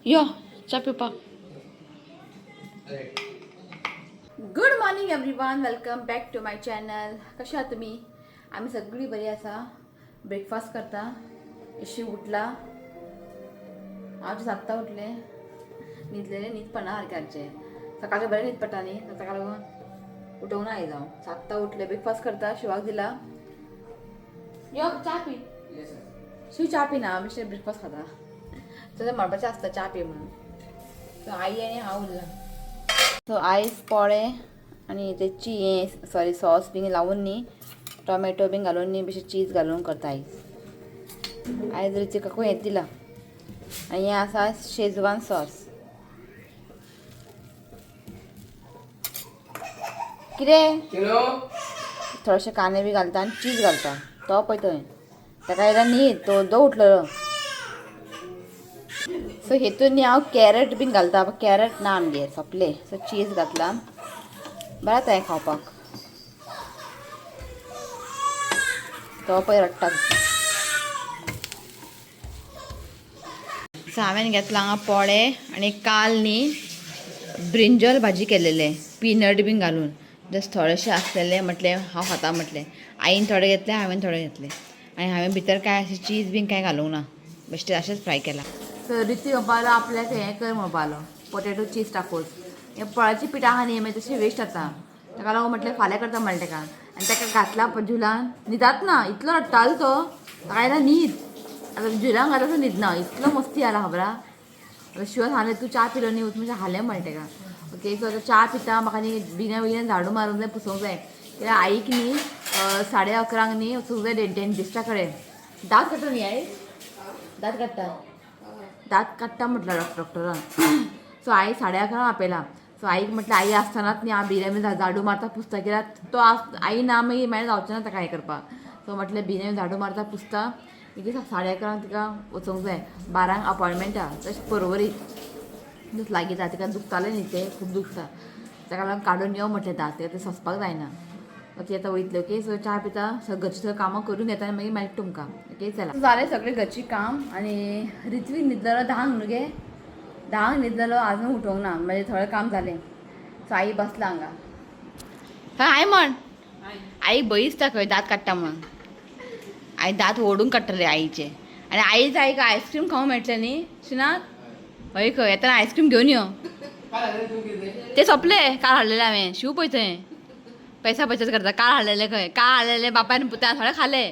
यो चा पिवपाक. Good morning everyone, welcome back to my channel. कशा आहात तुम्ही? आम्ही सगळी बरी आसा. ब्रेकफास्ट करता. इशी उठला. आज 7 उठले. न्हिदलेले न्हीद पडना सारके. सकाळचे बरे न्हीद पडटा न्ही, ताका लागून उठोवना आई जावं. 7 उठले, ब्रेकफास्ट करता. शिवाक दिला. यो चा पी. शिव चा पी ना, बेश्टे ब्रेकफास्ट खाता. तुझं म्हणपाचें आसता चा पी म्हणून. सो आई आनी हांव उरला. सो आयस पोळे आणि ते सॉरी सॉस बी लावून न्ही, टोमॅटो बी घालून न्ही, बेश्टे चीज घालून करता आयज. आयज रुचिकाकू हें दिला. आनी हें आसा शेजवान सॉस. कितें थोडेशे कांदे बी घालता आनी चीज घालता. तो पळय थंय ताका येयला न्हीद, तो उठलेलो. सो हेतून न्ही हांव कॅरट बीन घालता. कॅरट ना आमगेर, सोंपले. सो चीज घातला. बरें जाता हें खावपाक. तो पळय रडटा. सो हांवें घेतला हांगा पोळे आनी काल न्ही ब्रिंजल भाजी केलेले पीनट बीन घालून. जस्ट थोडेशे आसलेले, म्हटलें हांव खाता म्हटलें. आईन थोडे घेतले, हांवें थोडे घेतले. आनी हांवें भितर काय अशें चीज बीन कांय घालूंक ना, बेश्टे अशेंच फ्राय केला. सो रिती म्हणपालो आपल्याक हें कर म्हणपालो, पोटेटो चीज टाकून. हें फळाची पीठ आहा न्ही, मागीर तशें वेस्ट जाता. ताका लागून म्हटलें फाल्यां करता म्हणलें ताका. आनी ताका घातला झुलान. न्हिदात ना, इतलो रडटालो तो. ताका आयला न्हीद. आतां झुलान घातला तो न्हिदना. इतलो मस्ती आला खबर आहा. शिवाय सांगलें तूं च्या पिलो न्ही वच म्हणजे हालें म्हणलें ताका. ओके, सो आतां च्या पिता. म्हाका न्ही बिना झाडू मारूंक जाय, पुसूंक जाय. कित्याक आईक न्ही 11:30 न्ही वचूंक जाय डेंटिस्टा कडेन. दांत काडटा न्ही आई? दांत काडटा. दांत काडटा म्हटलं डॉक्टरान. सो आई 11:30 आपयला. सो आईक म्हटलं आई आसतनाच न्ही हांव बिना झाडू मारता पुसता, कित्याक तो आई ना मागीर मागीर जावचें ना ताका हें करपाक. सो म्हटलें बिना झाडू मारता पुसता. मागीर 11:30 तिका वचूंक जाय. 12 अपॉयंटमेंट आहा तशें परवरीत लागीं जाता. तिका दुखतालें न्ही तें, खूब दुखता. ताका लागून काडून यो म्हटलें दांत, ते सोंसपाक जायना. ओके, आतां वयतलें. ओके, सो च्या पिता. घरचीं सगळीं कामां करून येता आनी मागीर मेळटा तुमकां. ओके, चला. जालें सगळें घरचीं काम. आनी रित्वी न्हिदलेलो 10 न्हू गे. 10 न्हिदलेलो, आजून उठोंक ना. म्हणजे थोडें काम जालें. सो आई बसला हांगा. हाय म्हण. आई बई दिसता खंय दांत काडटा म्हणून. आई दांत ओडून काडटले आईचे. आनी आईच आईक आयस्क्रीम खावंक मेळटलें न्ही श्रीनाथ. हय खंय येताना आयस्क्रीम घेवन यो. ते सोंपले काल हाडलेले हांवें. शिव पळय थंय पैसा बचत करता. काल हाडलेले खंय, काल हाडलेले बापायन पुतान थोडे खाले.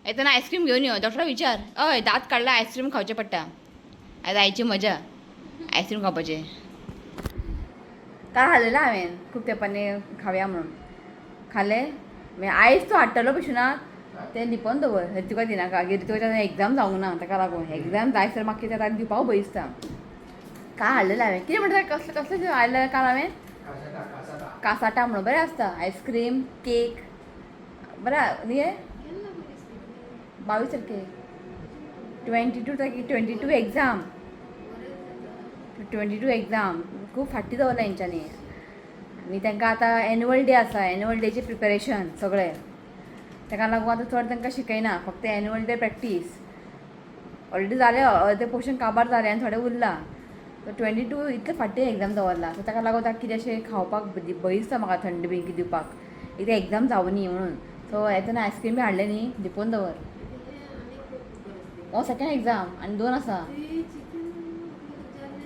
येताना आयस्क्रीम घेवन यो. डॉक्टरा विचार. हय दांत काडला आयस्क्रीम खावचें पडटा. आयज आईची मजा आयस्क्रीम खावपाचें. काल हाडलेलें हांवें खूब तेंपांनी खावया म्हणून. खालें. मागीर आयज तो हाडटलो पळय तें लिपोवन दवर. तुका दिनाका. तुका एग्जाम जावंक ना, ताका लागून. एग्जाम जायसर म्हाका कितें जाता दिवपाक भंय दिसता. काल हाडलेलें हांवें. कितें म्हणटा कसलें कसलें हाडलें काल हांवें? कासाटा म्हणून बरें आसता. आयस्क्रीम, केक बरें न्ही. 22 तारखेक 22 एग्जाम. 22 एग्जाम. खूब फाटी दवरला हेंच्यांनी. आनी तांकां आतां एन्युअल डे आसा. एन्युअल डेचें प्रिपेरेशन सगळें. ताका लागून आतां चड तांकां शिकयना. फक्त एन्युअल डे प्रॅक्टीस. ऑलरेडी जालें, अर्दें पोर्शन काबार जालें आनी थोडें उरलां. सो 22 इतलें फाटी एग्जाम दवरला. सो ताका लागून आतां कितें अशें खावपाक भंय दिसता म्हाका, थंड बी कितें दिवपाक. कितें एग्जाम जावं न्ही म्हणून. सो येताना आयस्क्रीम बी हाडलें न्ही, लिपोवन दवर. हो सेकेंड एग्जाम आनी 2 आसा.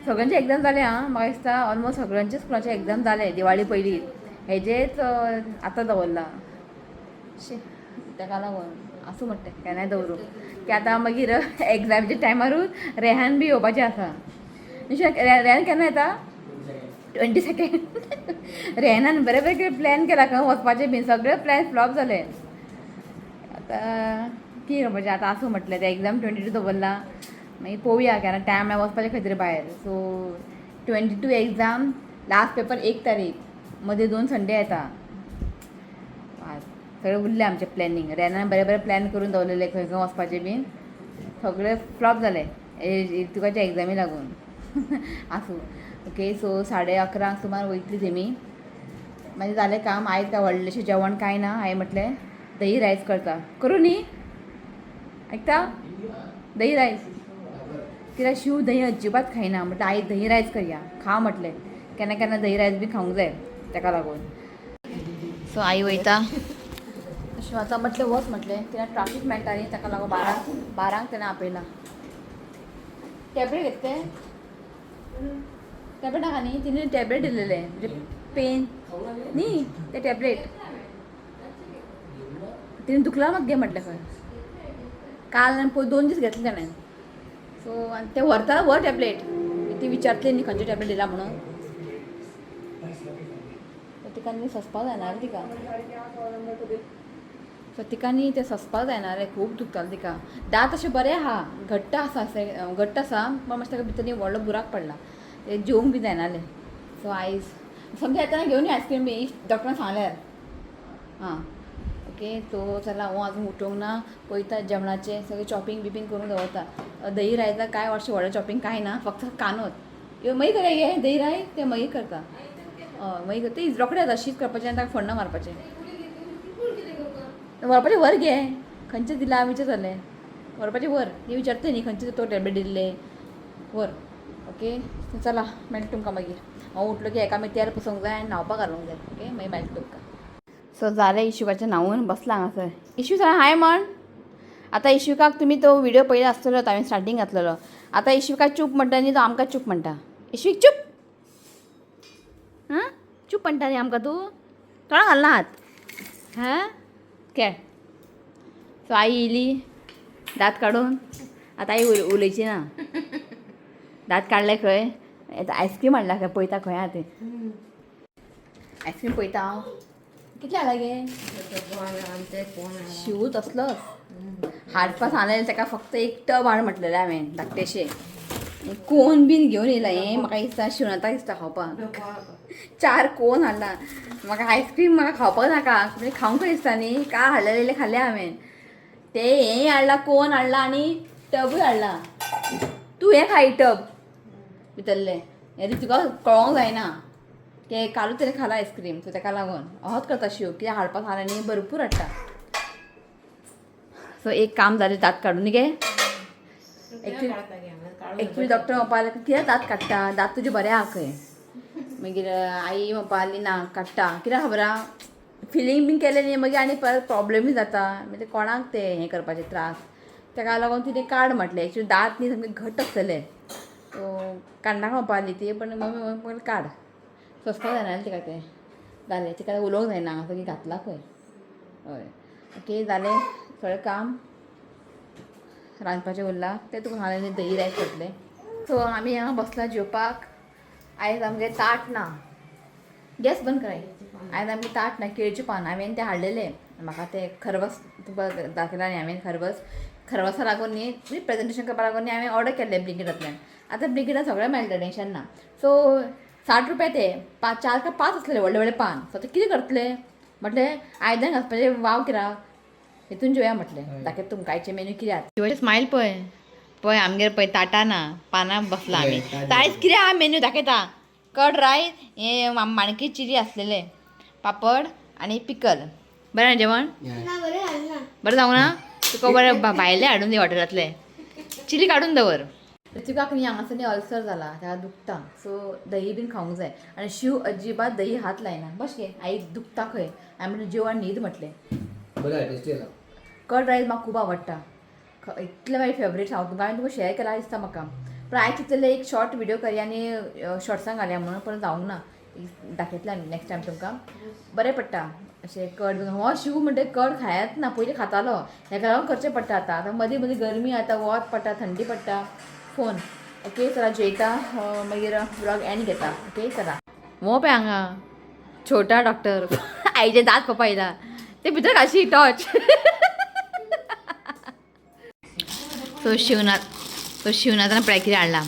सगळ्यांचे एग्जाम जाले आं. म्हाका दिसता ऑलमोस्ट सगळ्यांचे स्कुलाचे एग्जाम जाले दिवाळी पयलीं. हेजेच आतां दवरला. ताका लागून आसूं म्हणटा केन्नाय दवरूं. की आतां मागीर एग्जामीच्या टायमारूच रेहान बी येवपाचें आसा. रेहान केन्ना येता? 22 रेहानान बरें बरें प्लॅन केला खंय वचपाचें बीन. सगळे प्लॅन फ्लॉप जाले. आतां कितें करपाचें. आतां आसूं म्हटलें. तें एग्जाम 22 दवरला. मागीर पळोवया केन्ना टायम मेळ्ळ्यार वचपाचें खंय तरी भायर. So 22 exam. लास्ट पेपर 1 तारीख. मदीं 2 संडे येता. सगळें उरलें आमचें प्लॅनिंग. रेहानान बरें बरें प्लॅन करून दवरलेलें खंय खंय वचपाचें बीन. सगळें फ्लॉप जालें तुकाच्या एग्जामी लागून. आसूं. ओके, सो 11:30 सुमार वयतलीं तेमी. मागीर जालें काम. आयज काय व्हडलेशें जेवण कांय ना. हांवें म्हटलें दही रायस करता. करूं न्ही? आयकता? दही रायस कित्याक शिव दही अजिबात खायना. म्हटलं आई दही रायस करया, खा म्हटलें. केन्ना केन्ना दही रायस बी खावंक जाय ताका लागून. सो आई वयता. शिव आतां म्हटलें वच म्हटलें, कित्याक ट्राफीक मेळटा न्ही ताका लागून बारांक तेणें आपयला. टॅबलेट घेतले टॅबलेट नाका न्ही, तिने टॅबलेट दिलेले म्हणजे पेन न्ही ते टॅबलेट तिने दुखला मग घे म्हटलें खंय. काल 2 दीस घेतले ताणें. सो आनी ते व्हरता व्हर टॅबलेट. ती विचारतली न्ही खंयचे टॅबलेट दिला म्हणून. तिका न्ही ससपाक जायना रे तिका. सो तिका न्ही ते ससपाक जायना रे, खूब दुखतालें तिका. दांत अशें बरें आहा, घट्ट आसा घट्ट आसा, पण मातशें ताका भितर न्ही व्हडलो बुराक पडला. ते जेवंक बी जायनालें. सो आयज समजा येताना घेवन यो आयस्क्रीम बी डॉक्टरान सांगल्यार. हां ओके. तो चला हांव आजून उठोंक ना, पळयता जेवणाचें सगळें चॉपिंग बिपींग करून दवरता. दही रायता काय अशें व्हडलें चॉपिंग कांय ना, फक्त कांदोच. ह्यो मागीर करया गे दही राय ते मागीर करता. हय मागीर ते रोखडें जाता शीत करपाचें आनी ताका फोण्णां मारपाचें. व्हरपाचें व्हर गे, खंयचें दिलां विचारतलें. व्हरपाचें व्हर, ती विचारतली न्ही खंयचे तो टॅबलेट दिल्ले व्हर. ओके चला मेळटा तुमकां मागीर. हांव उठलो की एका तेल पुसूंक जाय आनी न्हांवपाक घालूंक जाय. ओके मागीर मेळटा तुमकां. सो जालें इशुकाचें न्हांवून बसलां हांगासर. इशू जाल्यार हाय म्हण. आतां इशुकाक तुमी तो व्हिडियो पयलो आसतलो, हांवें स्टार्टींग घातलेलो. आतां इशुकाक चूप म्हणटा न्ही तो आमकां चूप म्हणटा. इशूक चूप. हां चूप म्हणटा न्ही आमकां तूं. तोंडां घालना हात. हां खेळ. सो आई येयली दांत काडून. आतां आई उलयची ना. दांत काडले खंय, आयस्क्रीम हाडला खंय पळयता खंय आहा तें. आयस्क्रीम पळयता हांव. कितले हाडला गे शिव तसलोच हाडपा सांगलेलें ताका. फक्त एक टब हाड म्हटलेलें हांवें धाकटेशें. कोन बीन घेवन येयला हें म्हाका दिसता शिवनाथाक दिसता खावपाक. 4 कोन हाडला. म्हाका आयस्क्रीम म्हाका खावपाक नाका, म्हणजे खावंक दिसता न्ही. काल हाडलेले खाल्ले हांवें. ते हें हाडला कोन हाडला आनी टबूय हाडला. तूं हें खाय टब भितरलें. हें तुका कळोंक जायना. ते कालूच तरी खाला आयस्क्रीम. सो ताका लागून होच करता शिव, कित्याक हाडपाक सांगलें न्ही भरपूर हाडटा. सो एक काम जालें दांत काडून न्ही गे. एक्चुली डॉक्टर म्हणपा लागलो कित्याक दांत काडटा, दांत तुजे बरें आहा खंय. मागीर आई म्हणपा लागली ना काडटा. कित्याक खबर आहा फिलींग बीन केलें न्ही मागीर आनी परत प्रॉब्लेमूय जाता. मागीर ते कोणाक ते हें करपाचे त्रास. ताका लागून तिणें काड म्हटलें. एक्चुली दांत न्ही सामके घट्ट आसतले. काडनाका म्हणपा लागली ती, पण मम्मी म्हणून काड. ससपाक जायना न्ही तिका तें. जालें तिका उलोवंक जायना हांगा घातला खंय. हय ओके जालें सगळें काम. रांदपाचें उरलां तें तुका सांगलें न्ही दही रायस करतलें. सो आमी हांगा बसला जेवपाक. आयज आमगे ताट ना. गॅस बंद कर आई. आयज आमगे ताट ना, केळीचें पान हांवें तें हाडलेलें. म्हाका तें खरवस तुका दाखयला न्ही हांवें खरवसा लागून न्ही प्रेजेंटेशन करपा लागून न्ही हांवें ऑर्डर केल्लें ब्लिंकिटांतल्यान. आतां ब्लिंकिटान सगळें मेळटा टेंशन ना. सो 60 रुपया ते 4 काय 5 आसलेले व्हडले व्हडले पान. सो ते कितें करतले म्हटलें आयदन घासपाचें वाव कित्याक हितून जेवया म्हटलें. दाखयता तुमकां आयचे मेन्यू कित्याक. शिवाची स्मायल पळय पळय आमगेर पळय ताटा ना, पानां बसला आमी. आयज कितें आहा मेन्यू दाखयता. कर्ड रायस, हें माणकी चिली आसलेले, पापड आनी पिकल. बरें जेवण बरें जावंक ना. तुका बरें भायले हाडून दी हॉटेलांतले. चिली काडून दवर. ऋतिकाक न्ही हांगासर न्ही अल्सर जाला, ताका दुखता. सो दही बीन खावंक जाय. आनी शिव अजिबात दही हात लायना. बस गे आई दुखता खंय. हांवें म्हणलें जेव आनी न्हीद म्हटलें. कर्ड रायस म्हाका खूब आवडटा. इतलें म्हाजें फेवरेट हांव तुमकां हांवें तुका शेअर केला दिसता म्हाका. पण आयज चिंतलें एक शॉर्ट व्हिडियो करया आनी शॉर्ट्सांक घालया म्हणून, पण जावंक ना. दाखयतलें आनी नेक्स्ट टायम तुमकां बरें पडटा अशें कर्ड. हो शिव म्हणटा कर्ड खायत ना, पयलीं खातालो. हेका लागून करचें पडटा आतां मदीं मदीं गरमी जाता, वत पडटा, थंडी पडटा. फोन ओके चला जेयता मागीर ब्लॉग एंड घेता. ओके चला. हो पळय हांगा छोटा डॉक्टर आईचे दांत पपयला ते भितर घालशी टॉर्च. सो शिवनाथान पळय कितें हाडला.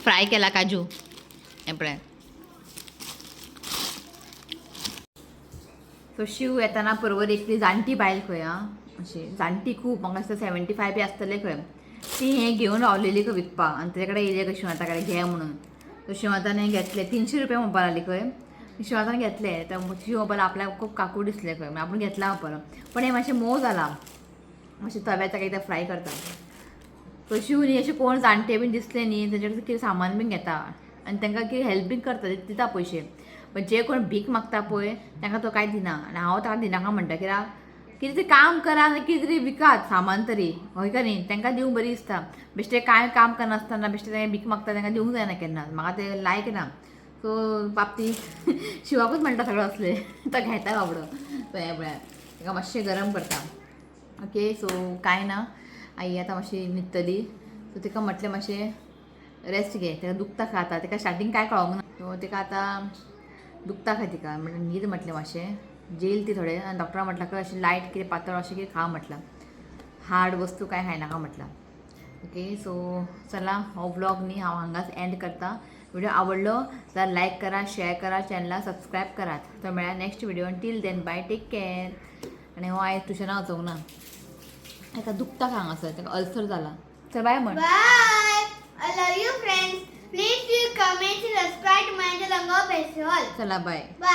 फ्राय केला काजू हें पळय. सो शिव येताना बरोबर एकली जाणटी बायल खंय आं अशी जाणटी खूब म्हाका दिसता 75 बी आसतले खंय. ती हें घेवन रावलेली खंय विकपाक आनी तेजे कडेन येयले खंय शिवनाथा कडेन घे म्हणून. सो शिवनाथान हें घेतलें 300 रुपया म्हणपा लागली खंय. शिवनाथान घेतलें तर शिव म्हणपाक आपल्याक खूब काकूळ दिसलें खंय. आपूण घेतला म्हणपाक पण हें मातशें मोव जाला. मातशें तव्यार ताका एकदां फ्राय करता. कशी न्ही अशें कोण जाणटे बीन दिसले न्ही तेंचे कडेन कितें सामान बीन घेता आनी तांकां कितें हेल्प बीन करता दिता पयशे. पण जे कोण भीक मागता पळय तांकां तो कांय दिना आनी हांव ताका दिनाका म्हणटा कित्याक कितें तरी काम करा आनी कितें तरी विकात सामान तरी हय का न्ही. तांकां दिवंक बरी दिसता. बेश्टे कांय काम करनासतना बेश्टे तें भीक मागता तांकां दिवंक जायना केन्ना. म्हाका तें लायक ना. सो बाबती शिवाकूच म्हणटा सगळं असले तो घेता बाबडो तो हे पळय ताका मातशें गरम करता. ओके सो कांय ना आई आतां मातशी न्हिदतली. सो तिका म्हटलें मातशें रेस्ट घे. ताका दुखता खंय आतां ताका स्टार्टींग कांय कळोंक ना. सो ताका आतां दुखता खंय तिका म्हणजे न्हीद म्हटलें मातशें जेल ती थोडें आनी डॉक्टरान म्हटलं की अशें लायट कितें पातळ अशें कितें खा म्हटलां. हार्ड वस्तू कांय खायनाका म्हटलां. ओके सो चला हो व्लॉग न्ही हांव हांगाच एंड करता. व्हिडिओ आवडलो जाल्यार लायक करा, शेअर करा, चॅनला सबस्क्रायब करात. तर मेळ्या next video. Till then bye, take care. आनी हो आयज ट्युशना वचोंक ना ताका दुखता हांगासर ताका अल्सर जाला. चल बाय म्हण. Bye. I love you, friends. Please do comment and subscribe to my channel. चला बाय. Bye.